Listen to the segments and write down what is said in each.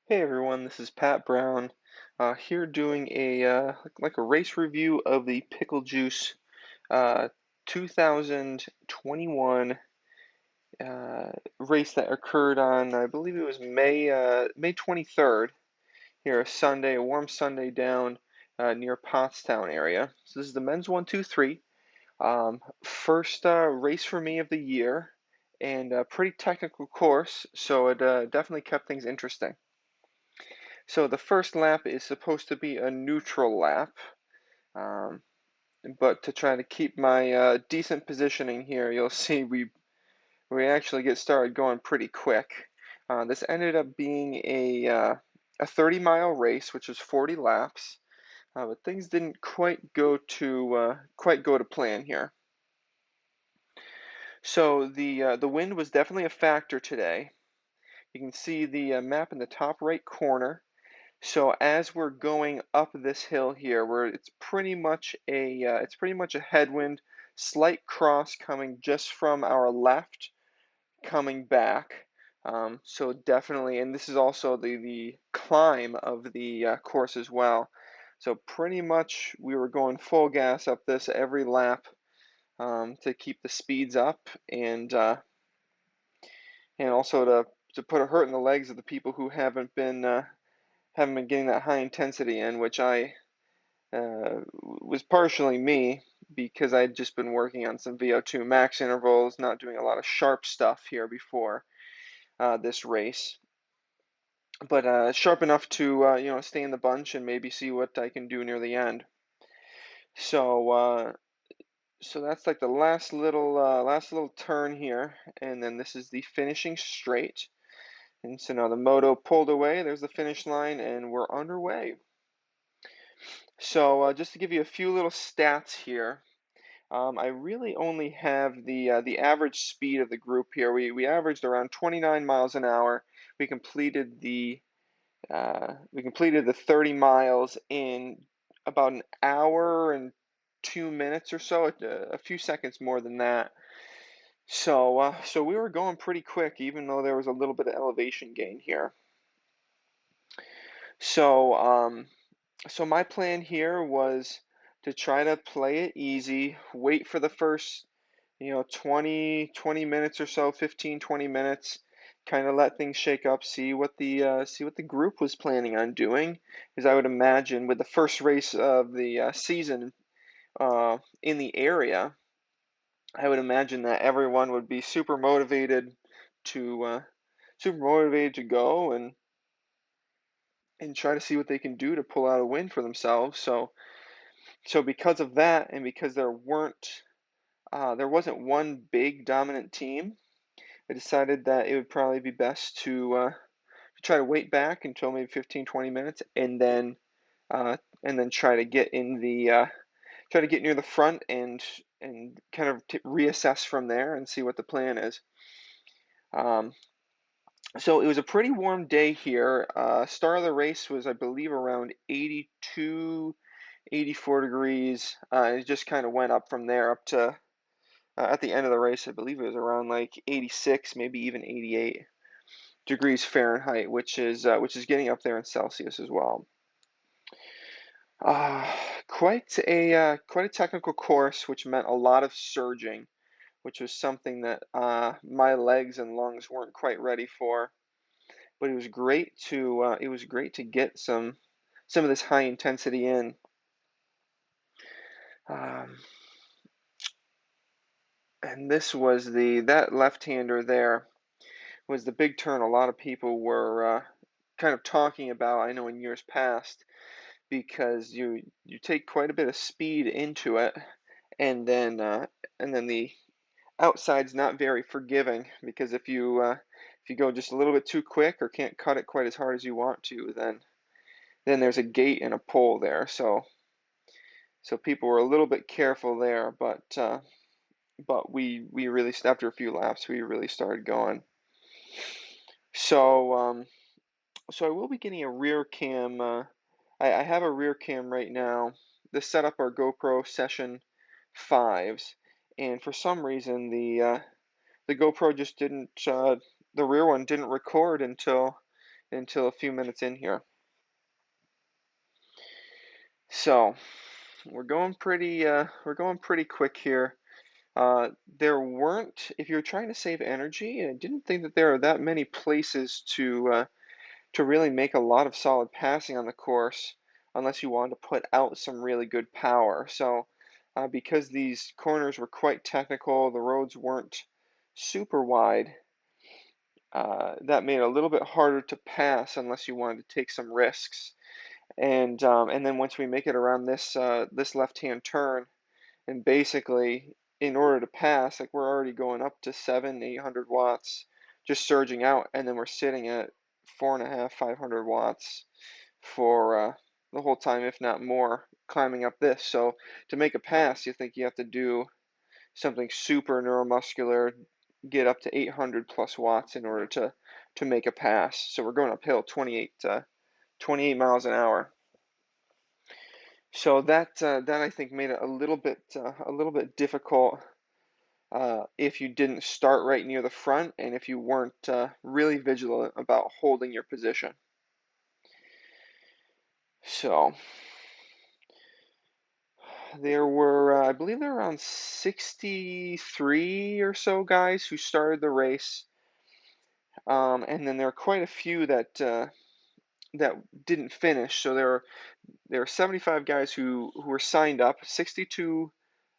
Hey everyone, this is Pat Brown, here doing a like a race review of the Pickle Juice uh, 2021 race that occurred on, I believe it was May 23rd, here, a Sunday, a warm Sunday down near Pottstown area. So this is the men's 1-2-3. First race for me of the year, and a pretty technical course, so it definitely kept things interesting. So the first lap is supposed to be a neutral lap, um, but to try to keep my decent positioning here, you'll see we actually get started going pretty quick. This ended up being a 30-mile race, which was 40 laps, but things didn't quite go to plan here. So the wind was definitely a factor today. You can see the map in the top right corner. So as we're going up this hill here, where it's pretty much a headwind, slight cross coming just from our left, coming back. So definitely, and this is also the climb of the course as well. So pretty much we were going full gas up this every lap to keep the speeds up and also to put a hurt in the legs of the people who haven't been getting that high intensity in, which I was partially me because I'd just been working on some VO2 max intervals, not doing a lot of sharp stuff here before this race, but sharp enough to stay in the bunch and maybe see what I can do near the end. So so that's like the last little turn here, and then this is the finishing straight. And so now the moto pulled away. There's the finish line, and we're underway. So just to give you a few little stats here. I really only have the average speed of the group here. We averaged around 29 miles an hour. We completed the 30 miles in about an hour and 2 minutes or so, a few seconds more than that. So we were going pretty quick, even though there was a little bit of elevation gain here. So so my plan here was to try to play it easy, wait for the first 20 minutes or so, 15, 20 minutes, kind of let things shake up, see what the group was planning on doing. Because I would imagine with the first race of the season in the area, I would imagine that everyone would be to super motivated to go and try to see what they can do to pull out a win for themselves. So because of that, and because there wasn't one big dominant team, I decided that it would probably be best to try to wait back until maybe 15, 20 minutes, and then try to get near the front and kind of reassess from there and see what the plan is. Um, so it was a pretty warm day here. Start of the race was, I believe, around 82, 84 degrees. It just kind of went up from there up to at the end of the race, I believe it was around like 86, maybe even 88 degrees Fahrenheit, which is getting up there in Celsius as well. Uh, quite a technical course, which meant a lot of surging, which was something that my legs and lungs weren't quite ready for. But it was great to get some of this high intensity in. Um, and this was that left-hander there was the big turn a lot of people were kind of talking about, I know in years past, because you take quite a bit of speed into it, and then the outside's not very forgiving, because if you go just a little bit too quick or can't cut it quite as hard as you want to, then there's a gate and a pole there. So people were a little bit careful there, but we really, after a few laps, we really started going. So so I will be getting a rear cam. I have a rear cam right now. This set up our GoPro Session 5s, and for some reason the GoPro just didn't the rear one didn't record until a few minutes in here. So we're going pretty quick here. There weren't, if you're trying to save energy, I didn't think that there are that many places to really make a lot of solid passing on the course unless you wanted to put out some really good power. So because these corners were quite technical, the roads weren't super wide, that made it a little bit harder to pass unless you wanted to take some risks. And then once we make it around this left-hand turn, and basically in order to pass, like we're already going up to 800 watts, just surging out, and then we're sitting at 4.5, 500 watts for the whole time, if not more, climbing up this. So to make a pass, you think you have to do something super neuromuscular, get up to 800 plus watts in order to make a pass. So we're going uphill 28 miles an hour. So that I think made it a little bit difficult if you didn't start right near the front and if you weren't really vigilant about holding your position. So there were, I believe there were around 63 or so guys who started the race, and then there were quite a few that didn't finish. So there were 75 guys who were signed up, 62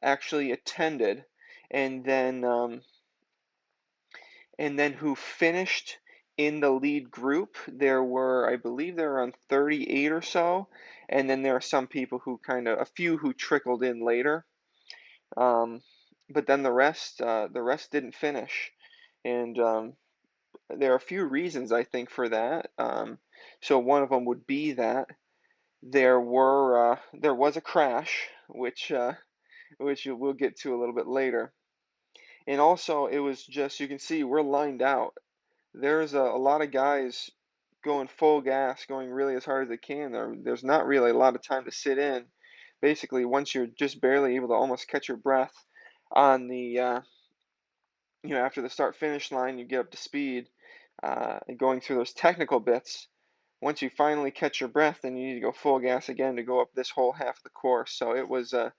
actually attended, and then who finished in the lead group. There were, I believe, there were around 38 or so, and then there are some people who a few who trickled in later. But then the rest didn't finish, and there are a few reasons I think for that. So one of them would be that there was a crash, which we'll get to a little bit later, and also it was just, you can see we're lined out. There's a lot of guys going full gas, going really as hard as they can. There's not really a lot of time to sit in. Basically, once you're just barely able to almost catch your breath on after the start finish line, you get up to speed, and going through those technical bits. Once you finally catch your breath, then you need to go full gas again to go up this whole half of the course. So it was a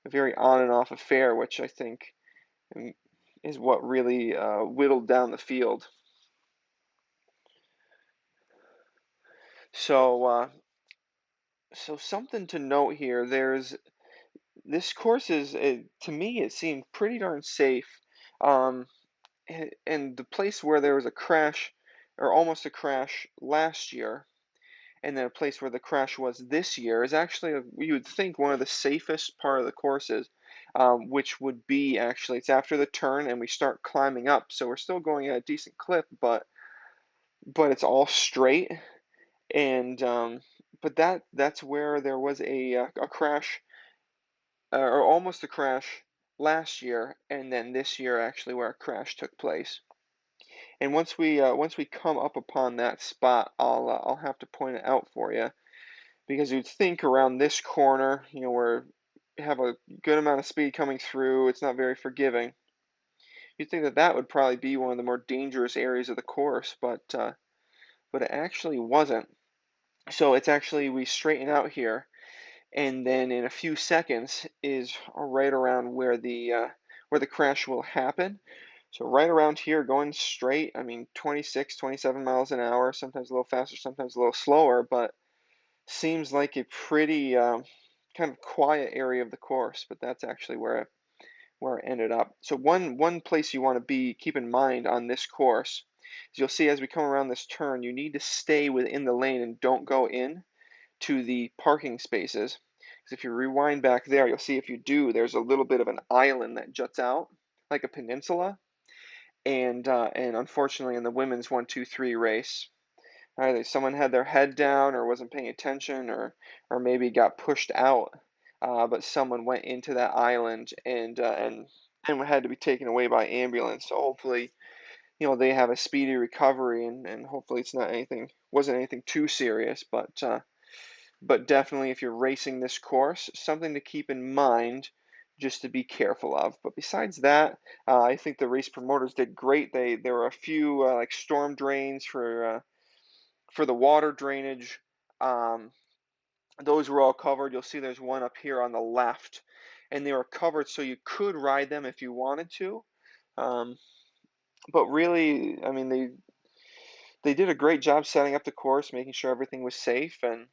very on and off affair, which I think is what really whittled down the field. So, so something to note here. This course to me, it seemed pretty darn safe. Um, and the place where there was a crash, or almost a crash last year, and then a place where the crash was this year, is actually, you would think, one of the safest part of the courses, which would be actually, it's after the turn and we start climbing up. So we're still going at a decent clip, but it's all straight. And but that's where there was a crash, or almost a crash last year, and then this year actually where a crash took place. And once we come up upon that spot, I'll have to point it out for you, because you'd think around this corner, where you have a good amount of speed coming through, it's not very forgiving. You'd think that that would probably be one of the more dangerous areas of the course, but it actually wasn't. So it's actually, we straighten out here, and then in a few seconds is right around where the crash will happen. So right around here, going straight, I mean 26, 27 miles an hour, sometimes a little faster, sometimes a little slower, but seems like a pretty kind of quiet area of the course. But that's actually where it ended up. So one place you want to keep in mind on this course is, you'll see as we come around this turn, you need to stay within the lane and don't go in to the parking spaces. Because if you rewind back there, you'll see if you do, there's a little bit of an island that juts out like a peninsula. And unfortunately, in the women's 1-2-3 race, either someone had their head down or wasn't paying attention, or maybe got pushed out, but someone went into that island and had to be taken away by ambulance. So hopefully, they have a speedy recovery, and hopefully it's not wasn't anything too serious, but definitely, if you're racing this course, something to keep in mind, just to be careful of. But besides that, I think the race promoters did great. There were a few like storm drains For the water drainage, um, those were all covered. You'll see there's one up here on the left, and they were covered so you could ride them if you wanted to. Um, but really, I mean, they did a great job setting up the course, making sure everything was safe, and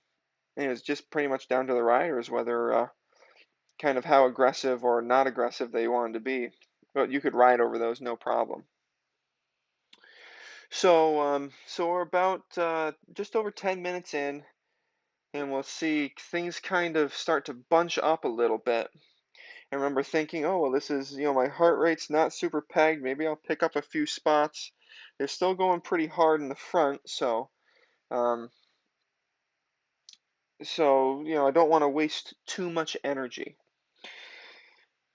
it was just pretty much down to the riders whether kind of how aggressive or not aggressive they wanted to be. But you could ride over those no problem. So we're about just over 10 minutes in, and we'll see things kind of start to bunch up a little bit. I remember thinking, oh, well, this is, my heart rate's not super pegged. Maybe I'll pick up a few spots. They're still going pretty hard in the front, um, I don't want to waste too much energy.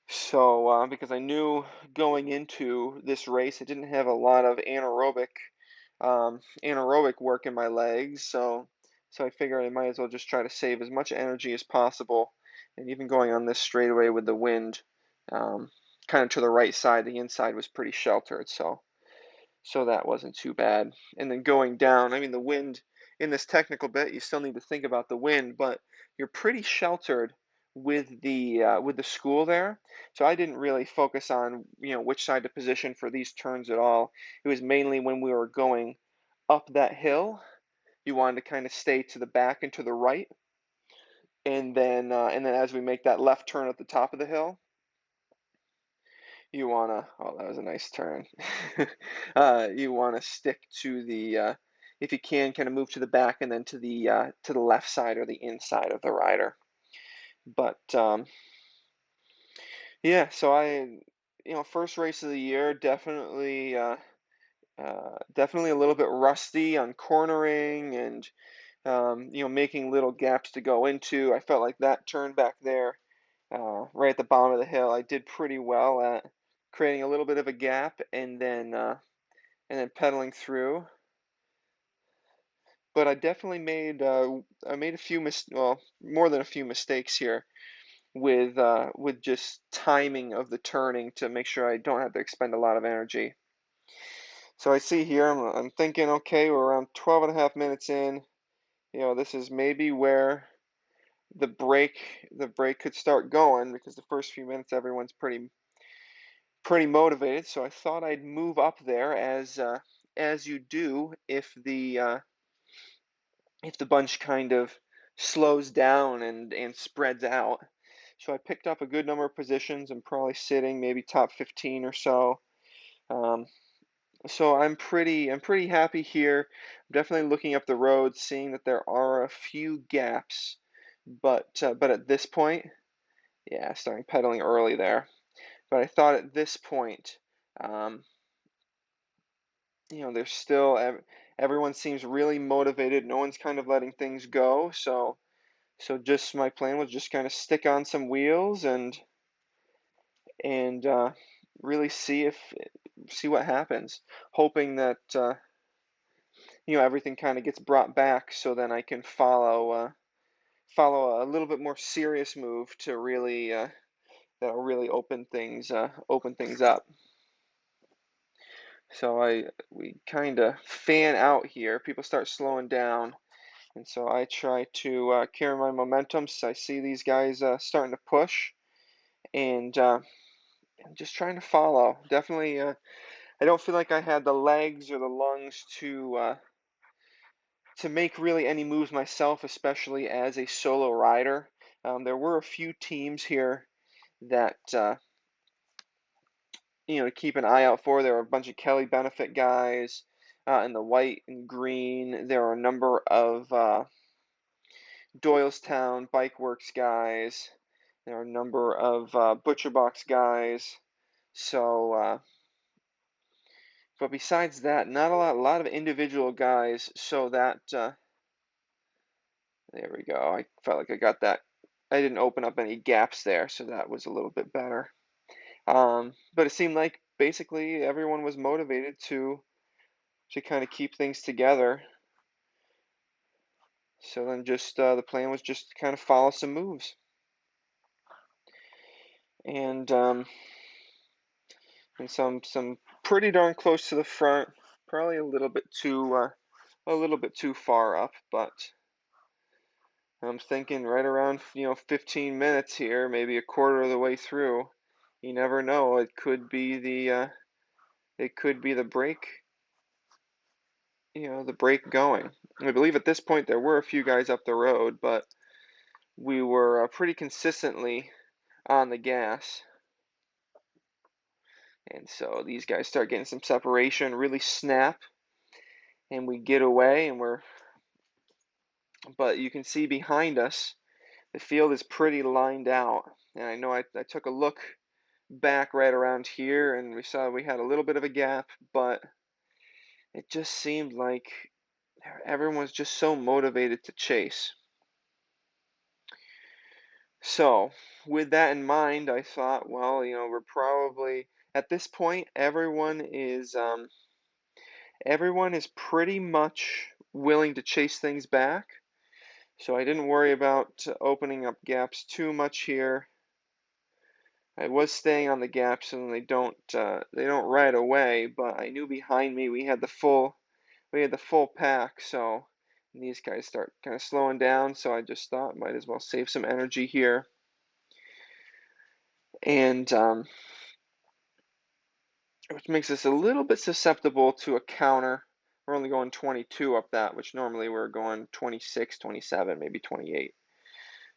Because I knew going into this race, I didn't have a lot of anaerobic work in my legs, so I figured I might as well just try to save as much energy as possible. And even going on this straightaway with the wind, um, kind of to the right side, the inside was pretty sheltered, so that wasn't too bad. And then going down, I mean, the wind in this technical bit, you still need to think about the wind, but you're pretty sheltered with the school there. So I didn't really focus on which side to position for these turns at all. It was mainly when we were going up that hill, you wanted to kind of stay to the back and to the right, and then as we make that left turn at the top of the hill, you wanna, oh, that was a nice turn. You wanna stick to if you can, kind of move to the back and then to the left side or the inside of the rider. But yeah, so first race of the year, definitely a little bit rusty on cornering and making little gaps to go into. I felt like that turn back there, right at the bottom of the hill, I did pretty well at creating a little bit of a gap and then pedaling through. But I definitely made a few well, more than a few mistakes here with just timing of the turning to make sure I don't have to expend a lot of energy. So I see here, I'm thinking, okay, we're around 12 and a half minutes in. This is maybe where the break could start going, because the first few minutes everyone's pretty motivated. So I thought I'd move up there as you do if the bunch kind of slows down and spreads out. So I picked up a good number of positions. I'm probably sitting maybe top 15 or so. Um, so I'm pretty happy here. I'm definitely looking up the road, seeing that there are a few gaps, but at this point, yeah, starting pedaling early there. But I thought at this point, um, there's still everyone seems really motivated. No one's kind of letting things go. So just my plan was just kind of stick on some wheels and really see what happens, hoping that everything kind of gets brought back, so then I can follow a little bit more serious move to really that'll really open things up. So we kind of fan out here. People start slowing down, and so I try to carry my momentum. So I see these guys starting to push, and I'm just trying to follow. Definitely, I don't feel like I had the legs or the lungs to make really any moves myself, especially as a solo rider. There were a few teams here that to keep an eye out for. There were a bunch of Kelly Benefit guys in the white and green. There are a number of Doylestown Bike Works guys. There are a number of Butcher Box guys. But besides that, not a lot of individual guys. So that there we go. I felt like I got that. I didn't open up any gaps there, so that was a little bit better. But it seemed like basically everyone was motivated to kind of keep things together. So then just the plan was just to kind of follow some moves. And some pretty darn close to the front, probably a little bit too a little bit too far up, but I'm thinking right around, 15 minutes here, maybe a quarter of the way through. You never know. It could be the break, the break going. I believe at this point there were a few guys up the road, but we were pretty consistently on the gas. And so these guys start getting some separation, really snap, and we get away, but you can see behind us, the field is pretty lined out. And I know I took a look back right around here and we saw we had a little bit of a gap, but it just seemed like everyone was just so motivated to chase. So, with that in mind, I thought, well, we're probably at this point, everyone is pretty much willing to chase things back. So I didn't worry about opening up gaps too much here. I was staying on the gaps and they don't right away, but I knew behind me we had the full pack, so these guys start kind of slowing down, so I just thought might as well save some energy here. And which makes us a little bit susceptible to a counter. We're only going 22 up that, which normally we're going 26, 27, maybe 28.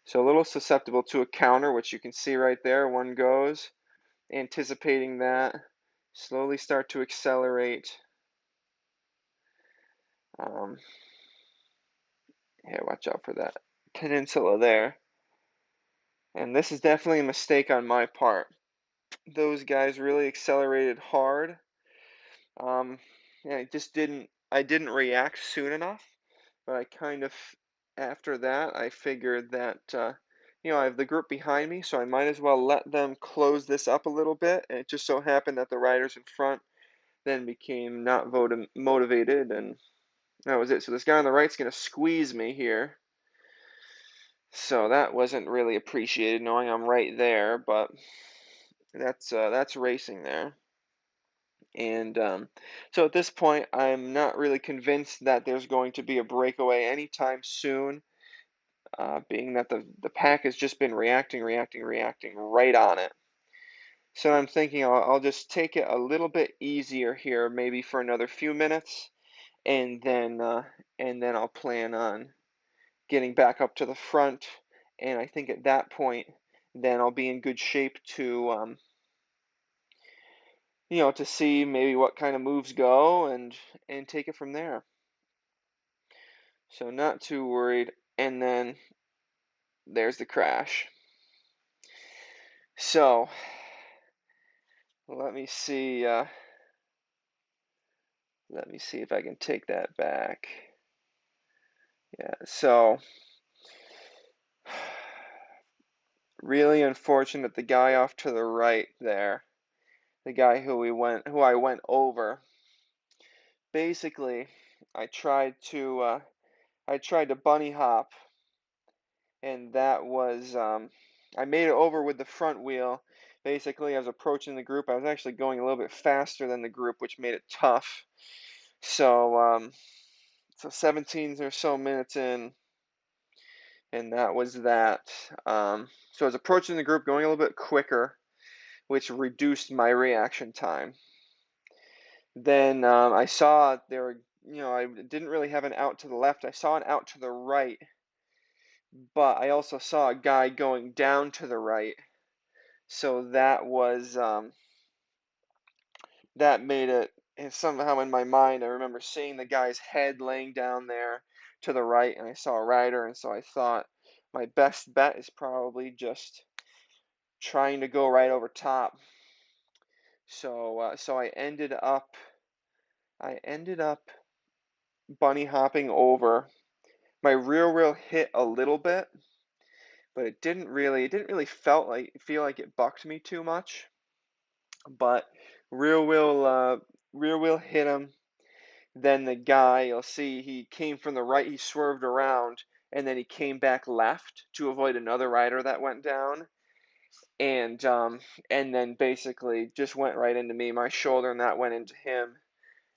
So a little susceptible to a counter, which you can see right there. One goes, anticipating that, slowly start to accelerate. Yeah, watch out for that peninsula there. And this is definitely a mistake on my part. Those guys really accelerated hard. Yeah, I didn't react soon enough, but after that, I figured that, I have the group behind me, so I might as well let them close this up a little bit. And it just so happened that the riders in front then became not motivated, and that was it. So this guy on the right's going to squeeze me here. So that wasn't really appreciated, knowing I'm right there, but that's racing there. And so at this point, I'm not really convinced that there's going to be a breakaway anytime soon, being that the pack has just been reacting right on it. So I'm thinking I'll just take it a little bit easier here, maybe for another few minutes, and then I'll plan on getting back up to the front. And I think at that point, then I'll be in good shape to see maybe what kind of moves go and take it from there. So not too worried. And then there's the crash. So let me see. Let me see if I can take that back. Yeah. So really unfortunate. The guy off to the right there, the guy who I went over. Basically, I tried to bunny hop, and that was I made it over with the front wheel. Basically, I was approaching the group. I was actually going a little bit faster than the group, which made it tough. So 17 or so minutes in, and that was that. So I was approaching the group, going a little bit quicker, which reduced my reaction time. Then I saw there were, I didn't really have an out to the left. I saw an out to the right, but I also saw a guy going down to the right. So that made it, and somehow in my mind I remember seeing the guy's head laying down there to the right, and I saw a rider, and so I thought my best bet is probably just trying to go right over top. So I ended up bunny hopping over. My rear wheel hit a little bit, but it didn't really feel like it bucked me too much. But rear wheel hit him. Then the guy, you'll see, he came from the right, he swerved around, and then he came back left to avoid another rider that went down, and then basically just went right into me, my shoulder, and that went into him,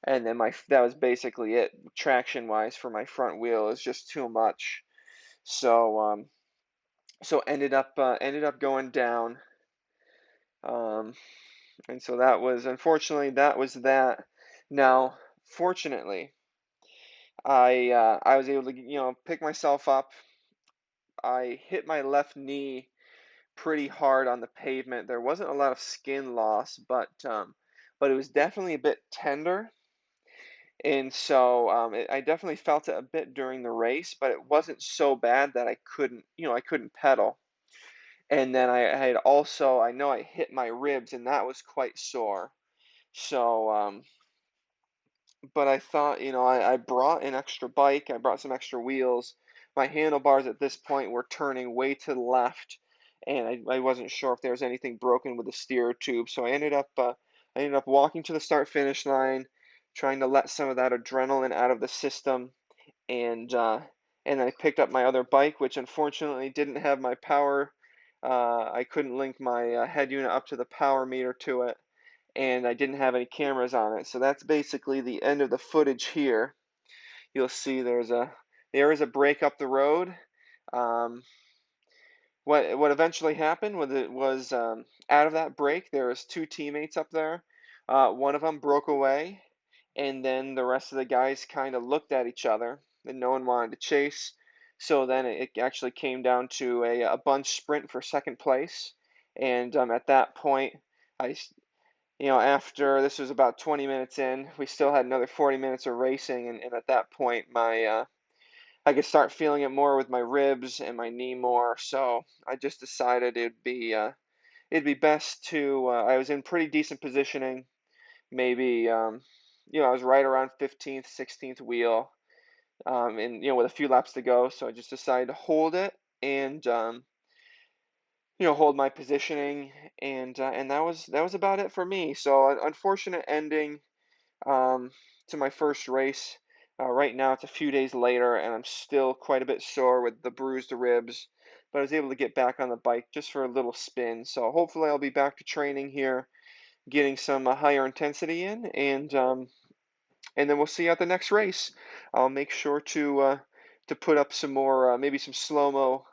and then my that was basically it traction wise for my front wheel is just too much. So so ended up going down, um, and so that was unfortunately that was that. Now, fortunately, I was able to pick myself up. I hit my left knee pretty hard on the pavement. There wasn't a lot of skin loss, but it was definitely a bit tender, and so I definitely felt it a bit during the race, but it wasn't so bad that I couldn't, I couldn't pedal. And then I had also, I know I hit my ribs, and that was quite sore. So, but I thought, I brought an extra bike, I brought some extra wheels. My handlebars at this point were turning way to the left, and I wasn't sure if there was anything broken with the steer tube. So I ended up walking to the start finish line, trying to let some of that adrenaline out of the system, and I picked up my other bike, which unfortunately didn't have my power. I couldn't link my head unit up to the power meter to it, and I didn't have any cameras on it. So that's basically the end of the footage here. You'll see there is a break up the road. Um, what eventually happened was out of that break there was two teammates up there. One of them broke away, and then the rest of the guys kind of looked at each other, and no one wanted to chase. So then it actually came down to a bunch sprint for second place, and at that point, I after this was about 20 minutes in, we still had another 40 minutes of racing, and at that point, I could start feeling it more with my ribs and my knee more. So I just decided it'd be best to. I was in pretty decent positioning, maybe I was right around 15th, 16th wheel, and with a few laps to go. So I just decided to hold it and hold my positioning, and that was about it for me. So an unfortunate ending um, to my first race. Right now, it's a few days later, and I'm still quite a bit sore with the bruised ribs. But I was able to get back on the bike just for a little spin. So hopefully, I'll be back to training here, getting some higher intensity in, and then we'll see you at the next race. I'll make sure to put up some more, maybe some slow-mo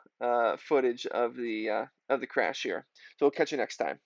footage of the crash here. So we'll catch you next time.